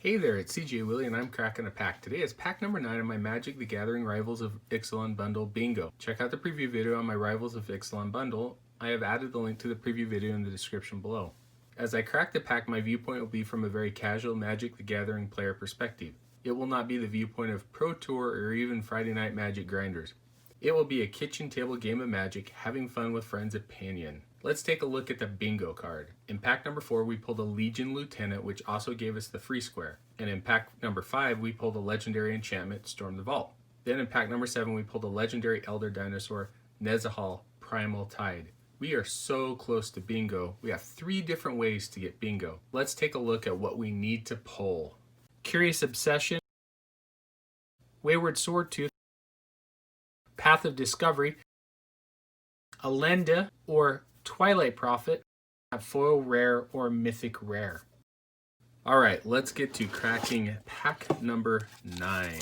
Hey there, it's CJ Willie and I'm cracking a pack. Today is pack number 9 of my Magic the Gathering Rivals of Ixalan bundle bingo. Check out the preview video on my Rivals of Ixalan bundle. I have added the link to the preview video in the description below. As I crack the pack, my viewpoint will be from a very casual Magic the Gathering player perspective. It will not be the viewpoint of Pro Tour or even Friday Night Magic grinders. It will be a kitchen table game of Magic, having fun with friends opinion. Let's take a look at the bingo card. In pack number 4, we pulled a Legion Lieutenant, which also gave us the free square. And in pack number 5, we pulled a legendary enchantment, Storm the Vault. Then in pack number 7, we pulled a legendary Elder Dinosaur, Nezahal, Primal Tide. We are so close to bingo. We have 3 different ways to get bingo. Let's take a look at what we need to pull. Curious Obsession, Wayward Swordtooth, Path of Discovery, Alenda or Twilight Prophet, foil rare or mythic rare. Alright, let's get to cracking pack number 9.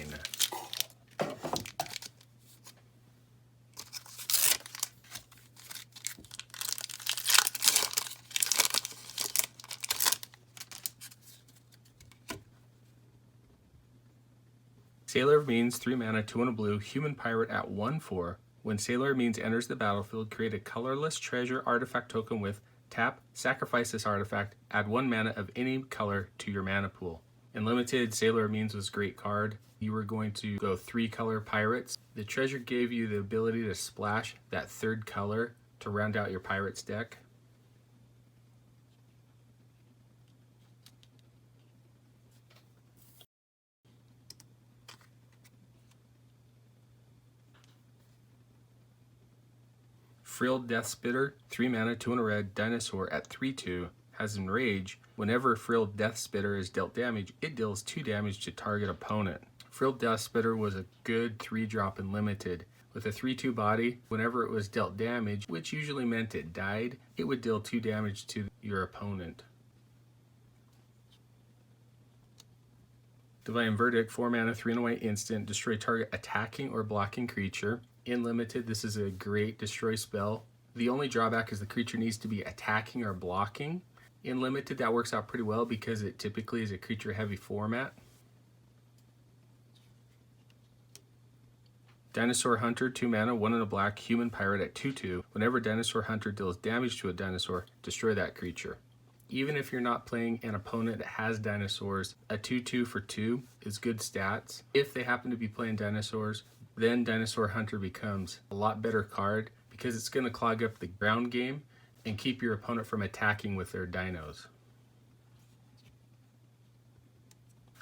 Sailor of Means, 3 mana, 2 and a blue, human pirate at 1/4. When Sailor of Means enters the battlefield, create a colorless treasure artifact token with tap, sacrifice this artifact, add 1 mana of any color to your mana pool. In Limited, Sailor of Means was a great card. You were going to go 3 color pirates. The treasure gave you the ability to splash that 3rd color to round out your pirates deck. Frilled Deathspitter, 3 mana, 2 and a red, dinosaur at 3/2, has Enrage. Whenever Frilled Deathspitter is dealt damage, it deals 2 damage to target opponent. Frilled Deathspitter was a good 3-drop in Limited. With a 3/2 body, whenever it was dealt damage, which usually meant it died, it would deal 2 damage to your opponent. Divine Verdict, 4 mana, 3 and a white instant, destroy target attacking or blocking creature. In Limited, this is a great destroy spell. The only drawback is the creature needs to be attacking or blocking. In Limited, that works out pretty well because it typically is a creature-heavy format. Dinosaur Hunter, 2 mana, 1 and a black, human pirate at 2/2. Whenever Dinosaur Hunter deals damage to a dinosaur, destroy that creature. Even if you're not playing an opponent that has dinosaurs, a 2/2 for 2 is good stats. If they happen to be playing dinosaurs, then Dinosaur Hunter becomes a lot better card because it's going to clog up the ground game and keep your opponent from attacking with their dinos.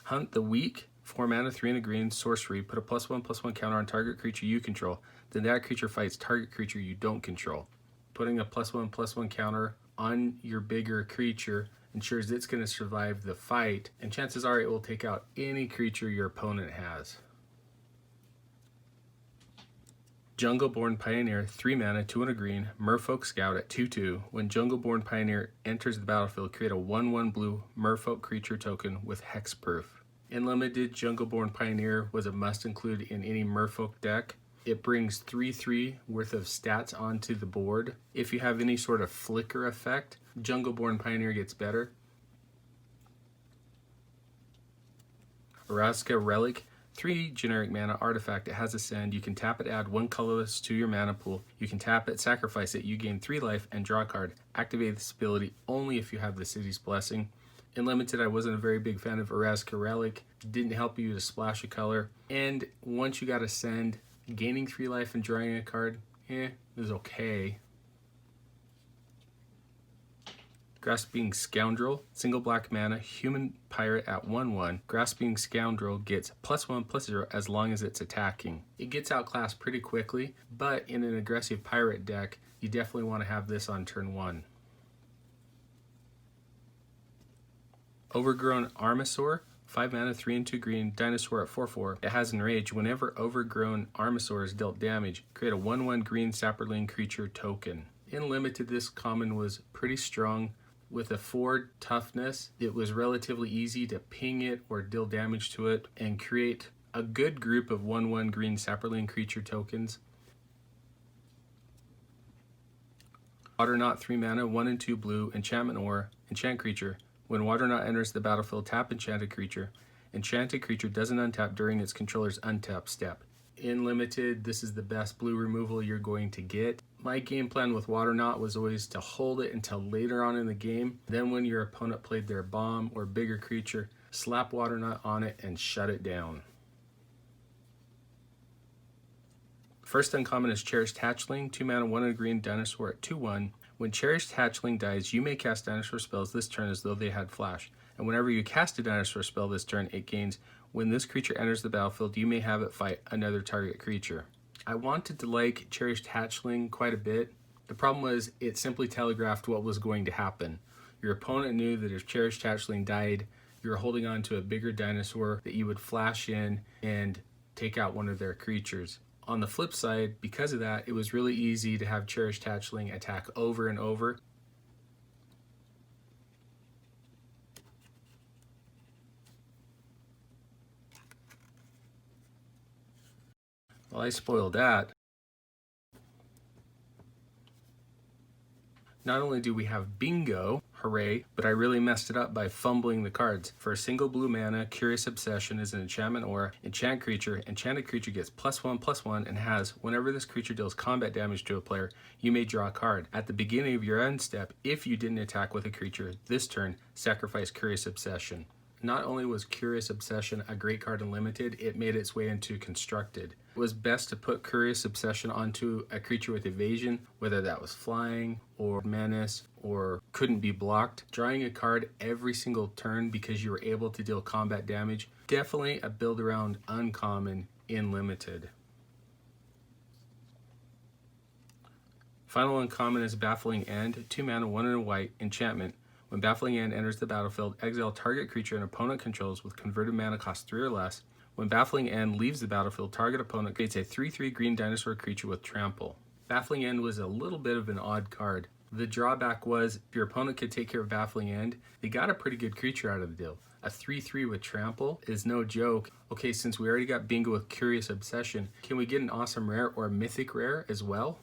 Hunt the Weak, 4 mana, 3 and a green, sorcery, put a +1/+1 counter on target creature you control, then that creature fights target creature you don't control. Putting a +1/+1 counter on your bigger creature ensures it's going to survive the fight, and chances are it will take out any creature your opponent has. Jungleborn Pioneer, 3 mana, 2 and a green, Merfolk Scout at 2/2. When Jungleborn Pioneer enters the battlefield, create a 1/1 blue Merfolk creature token with hexproof. In Limited, Jungleborn Pioneer was a must include in any Merfolk deck. It brings 3/3 worth of stats onto the board. If you have any sort of flicker effect, Jungleborn Pioneer gets better. Araska Relic, 3 generic mana artifact. It has Ascend. You can tap it, add 1 colorless to your mana pool. You can tap it, sacrifice it. You gain 3 life and draw a card. Activate this ability only if you have the City's Blessing. In Limited, I wasn't a very big fan of Araska Relic. It didn't help you to splash a color. And once you got Ascend, gaining 3 life and drawing a card, is okay. Grasping Scoundrel, single black mana, human pirate at 1/1. Grasping Scoundrel gets +1/+0 as long as it's attacking. It gets outclassed pretty quickly, but in an aggressive pirate deck, you definitely want to have this on turn 1. Overgrown Armasaur, 5 mana, 3 and 2 green, dinosaur at 4/4. It has Enrage. Whenever Overgrown Armasaur is dealt damage, create a 1/1 green Saproling creature token. In Limited, this common was pretty strong. With a 4 toughness, it was relatively easy to ping it or deal damage to it and create a good group of 1/1 green Saproling creature tokens. Waterknot, 3 mana, 1 and 2 blue, enchantment ore, enchant creature. When Water Knot enters the battlefield, tap Enchanted Creature. Enchanted Creature doesn't untap during its controller's untap step. In Limited, this is the best blue removal you're going to get. My game plan with Water Knot was always to hold it until later on in the game. Then when your opponent played their bomb or bigger creature, slap Water Knot on it and shut it down. First uncommon is Cherished Hatchling, 2 mana, 1 and a green dinosaur at 2/1. When Cherished Hatchling dies, you may cast dinosaur spells this turn as though they had flash. And whenever you cast a dinosaur spell this turn, it gains, when this creature enters the battlefield, you may have it fight another target creature. I wanted to like Cherished Hatchling quite a bit. The problem was it simply telegraphed what was going to happen. Your opponent knew that if Cherished Hatchling died, you were holding on to a bigger dinosaur that you would flash in and take out one of their creatures. On the flip side, because of that, it was really easy to have Cherished Hatchling attack over and over. Well, I spoiled that. Not only do we have bingo, hooray, but I really messed it up by fumbling the cards. For a single blue mana, Curious Obsession is an enchantment aura. Enchanted creature gets +1/+1 and has, whenever this creature deals combat damage to a player, you may draw a card. At the beginning of your end step, if you didn't attack with a creature this turn, sacrifice Curious Obsession. Not only was Curious Obsession a great card in Limited, it made its way into Constructed. It was best to put Curious Obsession onto a creature with evasion, whether that was flying or menace or couldn't be blocked. Drawing a card every single turn because you were able to deal combat damage, definitely a build around uncommon in Limited. Final uncommon is Baffling End, 2 mana, 1 and a white, enchantment. When Baffling End enters the battlefield, exile target creature an opponent controls with converted mana cost 3 or less. When Baffling End leaves the battlefield, target opponent creates a 3/3 green dinosaur creature with trample. Baffling End was a little bit of an odd card. The drawback was, if your opponent could take care of Baffling End, they got a pretty good creature out of the deal. A 3/3 with trample is no joke. Okay, since we already got bingo with Curious Obsession, can we get an awesome rare or a mythic rare as well?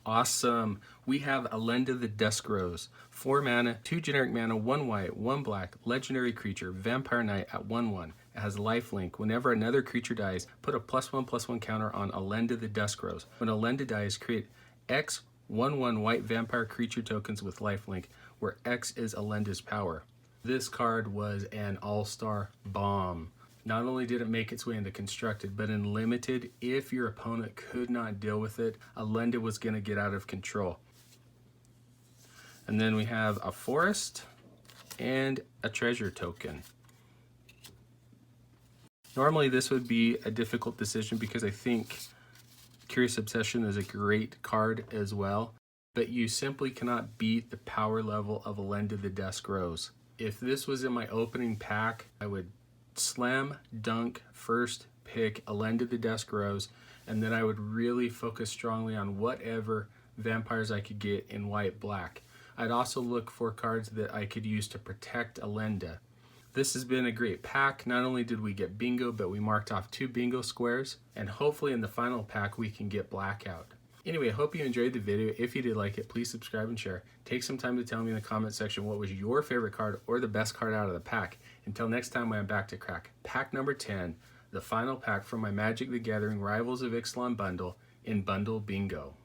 Awesome. We have Alenda the Dusk Rose. 4 mana, 2 generic mana, 1 white, 1 black, legendary creature, Vampire Knight at 1/1. It has lifelink. Whenever another creature dies, put a +1/+1 counter on Alenda the Dusk Rose. When Alenda dies, create X 1/1 white vampire creature tokens with lifelink, where X is Alenda's power. This card was an all-star bomb. Not only did it make its way into Constructed, but in Limited, if your opponent could not deal with it, Alenda was going to get out of control. And then we have a forest and a treasure token. Normally this would be a difficult decision because I think Curious Obsession is a great card as well, but you simply cannot beat the power level of Alenda the Dusk Rose. If this was in my opening pack, I would slam dunk first pick Alenda the Dusk Rose, and then I would really focus strongly on whatever vampires I could get in white black. I'd also look for cards that I could use to protect Alenda. This has been a great pack. Not only did we get bingo, but we marked off 2 bingo squares, and hopefully in the final pack we can get blackout. Anyway, I hope you enjoyed the video. If you did like it, please subscribe and share. Take some time to tell me in the comment section what was your favorite card or the best card out of the pack. Until next time, I'm back to crack pack number 10, the final pack from my Magic the Gathering Rivals of Ixalan bundle in Bundle Bingo.